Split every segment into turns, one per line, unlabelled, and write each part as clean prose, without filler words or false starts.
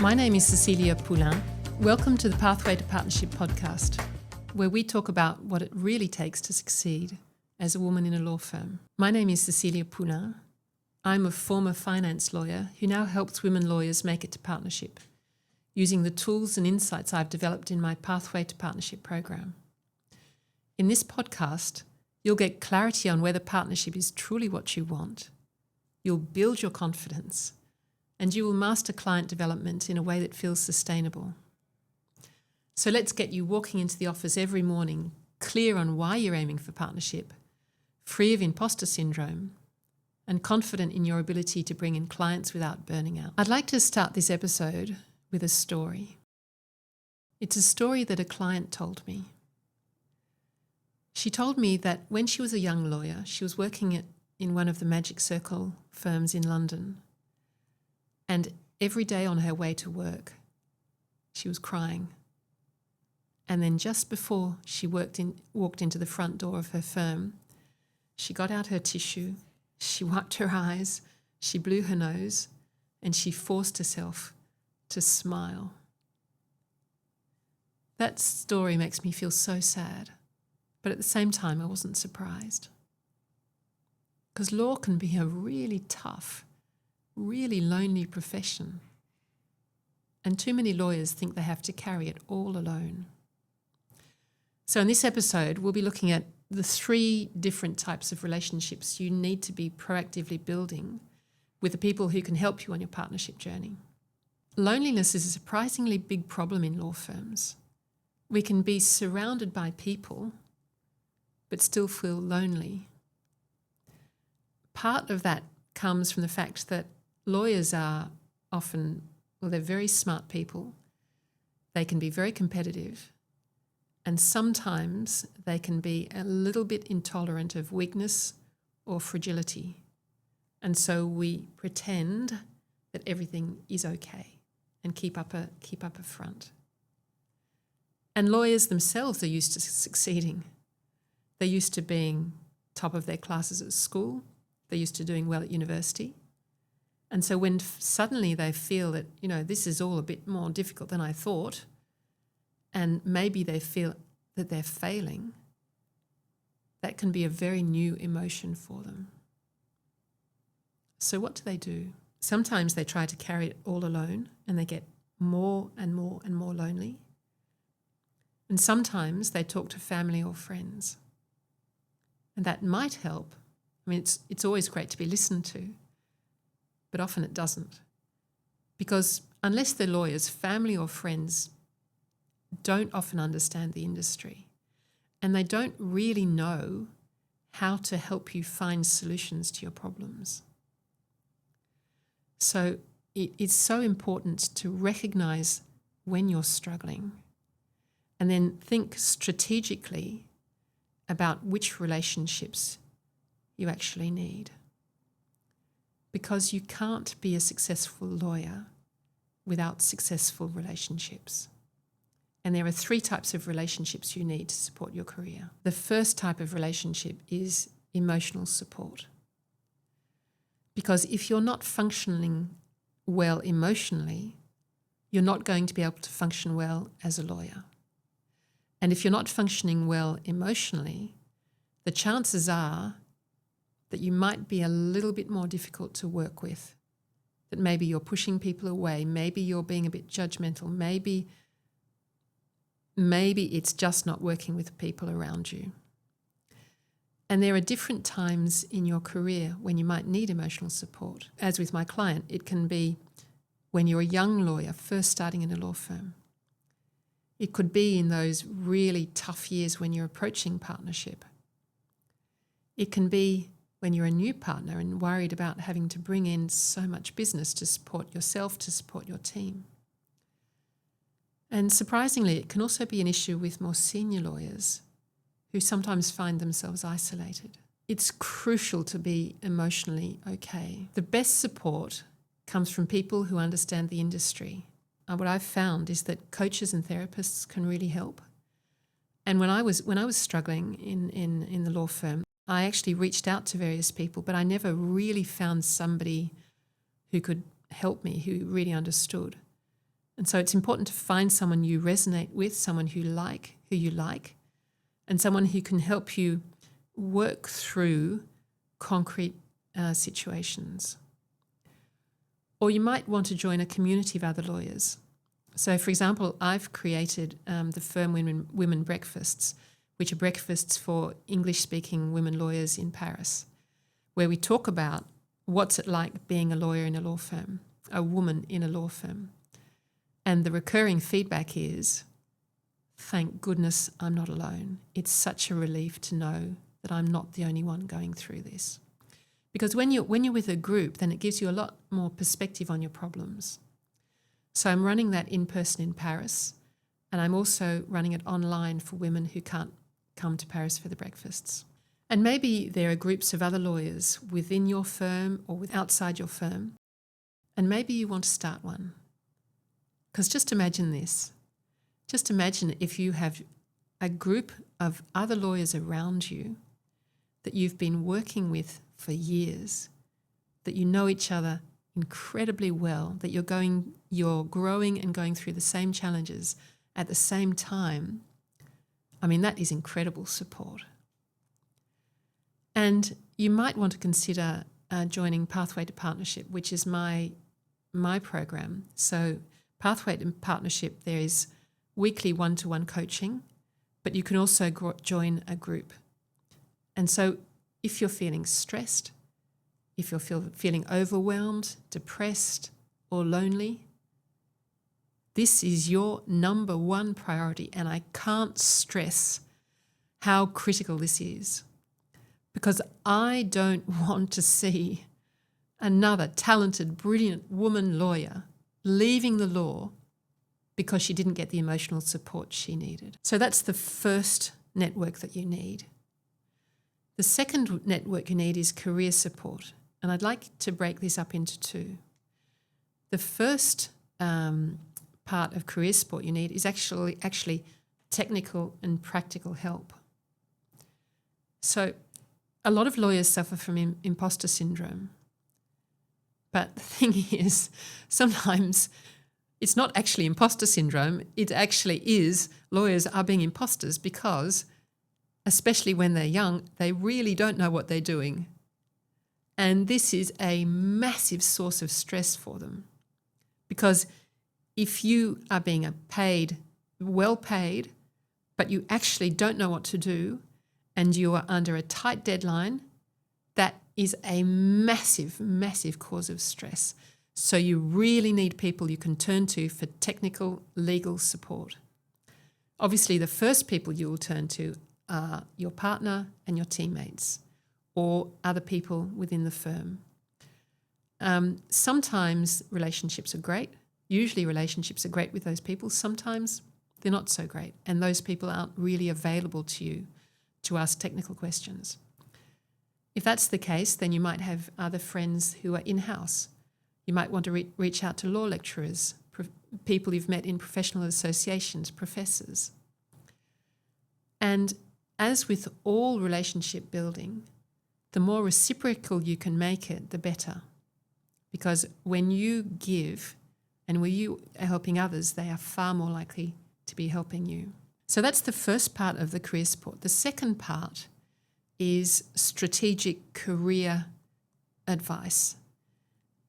My name is Cecilia Poulain. Welcome to the Pathway to Partnership podcast, where we talk about what it really takes to succeed as a woman in a law firm. My name is Cecilia Poulain. I'm a former finance lawyer who now helps women lawyers make it to partnership, using the tools and insights I've developed in my Pathway to Partnership program. In this podcast, you'll get clarity on whether partnership is truly what you want. You'll build your confidence, and you will master client development in a way that feels sustainable. So let's get you walking into the office every morning, clear on why you're aiming for partnership, free of imposter syndrome, and confident in your ability to bring in clients without burning out. I'd like to start this episode with a story. It's a story that a client told me. She told me that when she was a young lawyer, she was working in one of the Magic Circle firms in London. And every day on her way to work, she was crying. And then just before she walked into the front door of her firm, she got out her tissue, she wiped her eyes, she blew her nose, and she forced herself to smile. That story makes me feel so sad, but at the same time I wasn't surprised. Because law can be a really tough, really lonely profession. And too many lawyers think they have to carry it all alone. So in this episode, we'll be looking at the 3 different types of relationships you need to be proactively building with the people who can help you on your partnership journey. Loneliness is a surprisingly big problem in law firms. We can be surrounded by people, but still feel lonely. Part of that comes from the fact that lawyers are often, they're very smart people. They can be very competitive. And sometimes they can be a little bit intolerant of weakness or fragility. And so we pretend that everything is okay and keep up a front. And lawyers themselves are used to succeeding. They're used to being top of their classes at school. They're used to doing well at university. And so when suddenly they feel that, this is all a bit more difficult than I thought, and maybe they feel that they're failing, that can be a very new emotion for them. So what do? Sometimes they try to carry it all alone and they get more and more and more lonely. And sometimes they talk to family or friends. And that might help. I mean, it's always great to be listened to, but often it doesn't. Because unless they're lawyers, family or friends don't often understand the industry, and they don't really know how to help you find solutions to your problems. So it's so important to recognize when you're struggling and then think strategically about which relationships you actually need. Because you can't be a successful lawyer without successful relationships. And there are 3 types of relationships you need to support your career. The first type of relationship is emotional support. Because if you're not functioning well emotionally, you're not going to be able to function well as a lawyer. And if you're not functioning well emotionally, the chances are that you might be a little bit more difficult to work with, that maybe you're pushing people away, maybe you're being a bit judgmental, maybe it's just not working with the people around you. And there are different times in your career when you might need emotional support. As with my client, it can be when you're a young lawyer first starting in a law firm. It could be in those really tough years when you're approaching partnership. It can be when you're a new partner and worried about having to bring in so much business to support yourself, to support your team. And surprisingly, it can also be an issue with more senior lawyers who sometimes find themselves isolated. It's crucial to be emotionally okay. The best support comes from people who understand the industry. What I've found is that coaches and therapists can really help. And when I was struggling in the law firm, I actually reached out to various people, but I never really found somebody who could help me, who really understood. And so it's important to find someone you resonate with, someone who you like, and someone who can help you work through concrete situations. Or you might want to join a community of other lawyers. So, for example, I've created the Firm Women Breakfasts, which are breakfasts for English-speaking women lawyers in Paris, where we talk about what's it like being a lawyer in a law firm, a woman in a law firm. And the recurring feedback is, thank goodness I'm not alone. It's such a relief to know that I'm not the only one going through this. Because when you're with a group, then it gives you a lot more perspective on your problems. So I'm running that in person in Paris, and I'm also running it online for women who can't come to Paris for the breakfasts. And maybe there are groups of other lawyers within your firm or outside your firm, and maybe you want to start one. Because just imagine this. Just imagine if you have a group of other lawyers around you that you've been working with for years, that you know each other incredibly well, that you're growing and going through the same challenges at the same time. I mean, that is incredible support. And you might want to consider joining Pathway to Partnership, which is my program. So Pathway to Partnership, there is weekly one-to-one coaching, but you can also join a group. And so if you're feeling stressed, if you're feeling overwhelmed, depressed, or lonely, this is your number one priority. And I can't stress how critical this is, because I don't want to see another talented, brilliant woman lawyer leaving the law because she didn't get the emotional support she needed. So that's the first network that you need. The second network you need is career support. And I'd like to break this up into two. The first part of career support you need is actually technical and practical help. So a lot of lawyers suffer from imposter syndrome. But the thing is, sometimes it's not actually imposter syndrome. It actually is lawyers are being imposters because, especially when they're young, they really don't know what they're doing. And this is a massive source of stress for them. Because if you are being well paid, but you actually don't know what to do, and you are under a tight deadline, that is a massive, massive cause of stress. So you really need people you can turn to for technical legal support. Obviously, the first people you will turn to are your partner and your teammates or other people within the firm. Sometimes relationships are great. Usually relationships are great with those people. Sometimes they're not so great, and those people aren't really available to you to ask technical questions. If that's the case, then you might have other friends who are in-house. You might want to reach out to law lecturers, people you've met in professional associations, professors. And as with all relationship building, the more reciprocal you can make it, the better. Because when you give and when you are helping others, they are far more likely to be helping you. So that's the first part of the career support. The second part is strategic career advice.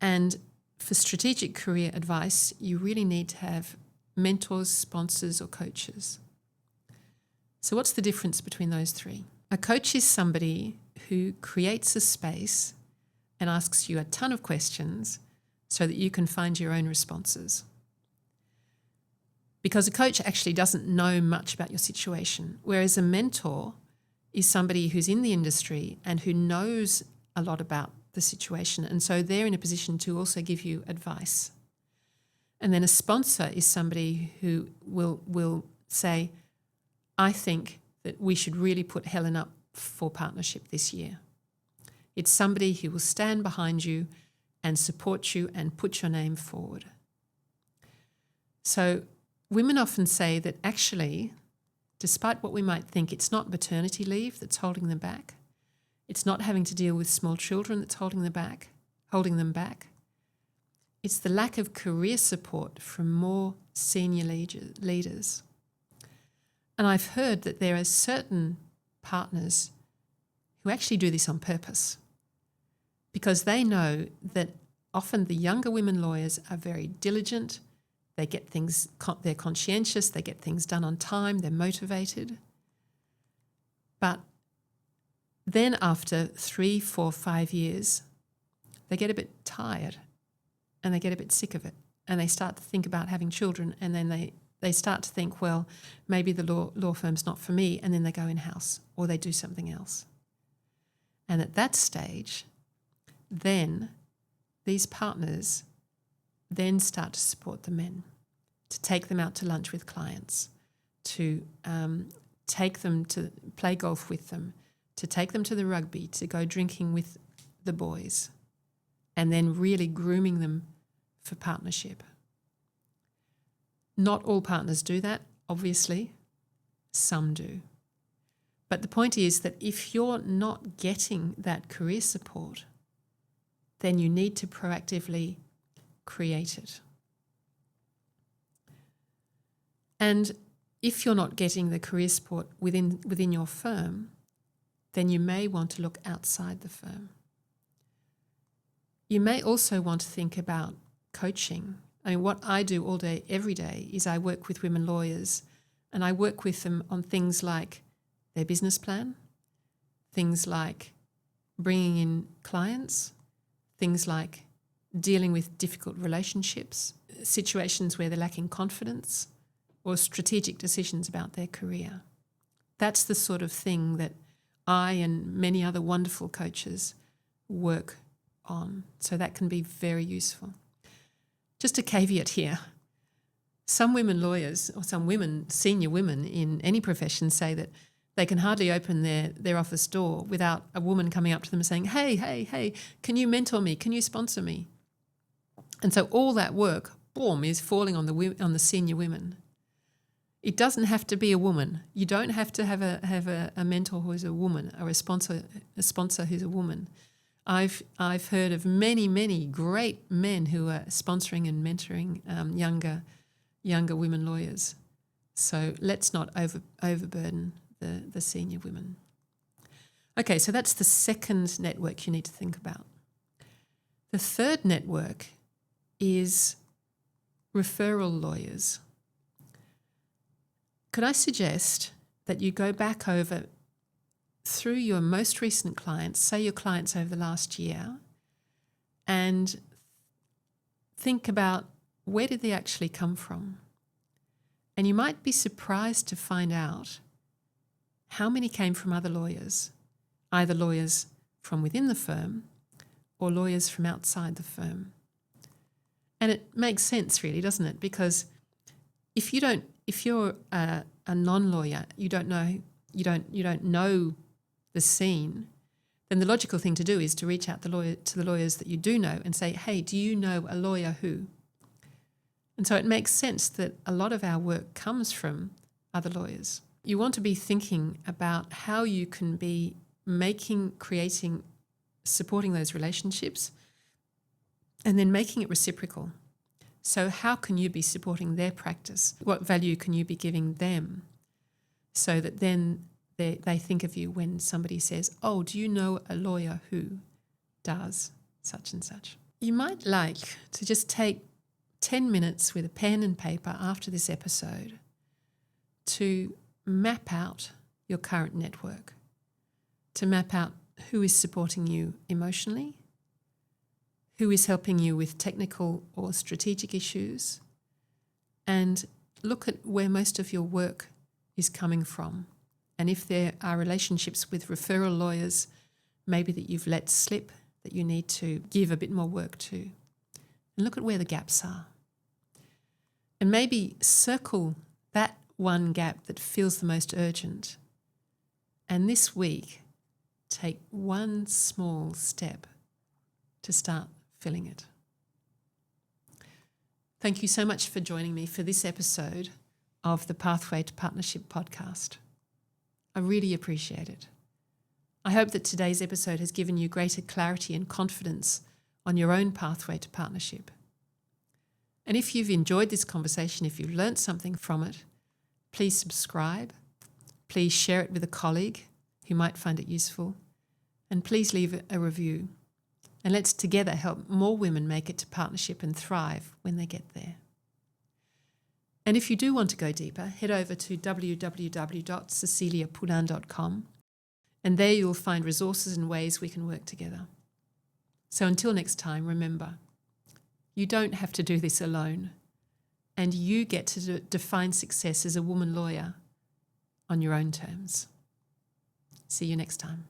And for strategic career advice, you really need to have mentors, sponsors, or coaches. So what's the difference between those three? A coach is somebody who creates a space and asks you a ton of questions so that you can find your own responses. Because a coach actually doesn't know much about your situation, whereas a mentor is somebody who's in the industry and who knows a lot about the situation, and so they're in a position to also give you advice. And then a sponsor is somebody who will say, I think that we should really put Helen up for partnership this year. It's somebody who will stand behind you and support you and put your name forward. So women often say that actually, despite what we might think, it's not maternity leave that's holding them back. It's not having to deal with small children that's holding them back. It's the lack of career support from more senior leaders. And I've heard that there are certain partners who actually do this on purpose because they know that often the younger women lawyers are very diligent, they get things, they're conscientious, they get things done on time, they're motivated. But then after 3, 4, 5 years, they get a bit tired and they get a bit sick of it and they start to think about having children, and then they start to think, well, maybe the law firm's not for me, and then they go in-house or they do something else. And at that stage, then these partners then start to support the men, to take them out to lunch with clients, to take them to play golf with them, to take them to the rugby, to go drinking with the boys, and then really grooming them for partnership. Not all partners do that, obviously. Some do. But the point is that if you're not getting that career support, then you need to proactively create it. And if you're not getting the career support within your firm, then you may want to look outside the firm. You may also want to think about coaching. I mean, what I do all day, every day, is I work with women lawyers, and I work with them on things like their business plan, things like bringing in clients, things like dealing with difficult relationships, situations where they're lacking confidence, or strategic decisions about their career. That's the sort of thing that I and many other wonderful coaches work on. So that can be very useful. Just a caveat here. Some women lawyers, or some women, senior women in any profession, say that they can hardly open their office door without a woman coming up to them and saying, hey, can you mentor me? Can you sponsor me? And so all that work, boom, is falling on the senior women. It doesn't have to be a woman. You don't have to have a mentor who is a woman, or a sponsor who's a woman. I've heard of many great men who are sponsoring and mentoring younger women lawyers. So let's not overburden the senior women. Okay, so that's the second network you need to think about. The third network is referral lawyers. Could I suggest that you go back over through your most recent clients, say your clients over the last year, and think about where did they actually come from? And you might be surprised to find out how many came from other lawyers, either lawyers from within the firm or lawyers from outside the firm. And it makes sense, really, doesn't it? Because if you're a non-lawyer, you don't know the scene, then the logical thing to do is to reach out to the lawyers that you do know and say, hey, do you know a lawyer who? And so it makes sense that a lot of our work comes from other lawyers. You want to be thinking about how you can be creating, supporting those relationships, and then making it reciprocal. So how can you be supporting their practice? What value can you be giving them so that then they think of you when somebody says, oh, do you know a lawyer who does such and such? You might like to just take 10 minutes with a pen and paper after this episode to map out your current network, to map out who is supporting you emotionally, who is helping you with technical or strategic issues, and look at where most of your work is coming from. And if there are relationships with referral lawyers, maybe that you've let slip, that you need to give a bit more work to. And look at where the gaps are. And maybe circle that one gap that feels the most urgent. And this week, take one small step to start filling it. Thank you so much for joining me for this episode of the Pathway to Partnership podcast. I really appreciate it. I hope that today's episode has given you greater clarity and confidence on your own pathway to partnership. And if you've enjoyed this conversation, if you've learnt something from it, please subscribe. Please share it with a colleague who might find it useful. And please leave a review. And let's together help more women make it to partnership and thrive when they get there. And if you do want to go deeper, head over to www.ceciliapoulin.com, and there you'll find resources and ways we can work together. So until next time, remember, you don't have to do this alone, and you get to define success as a woman lawyer on your own terms. See you next time.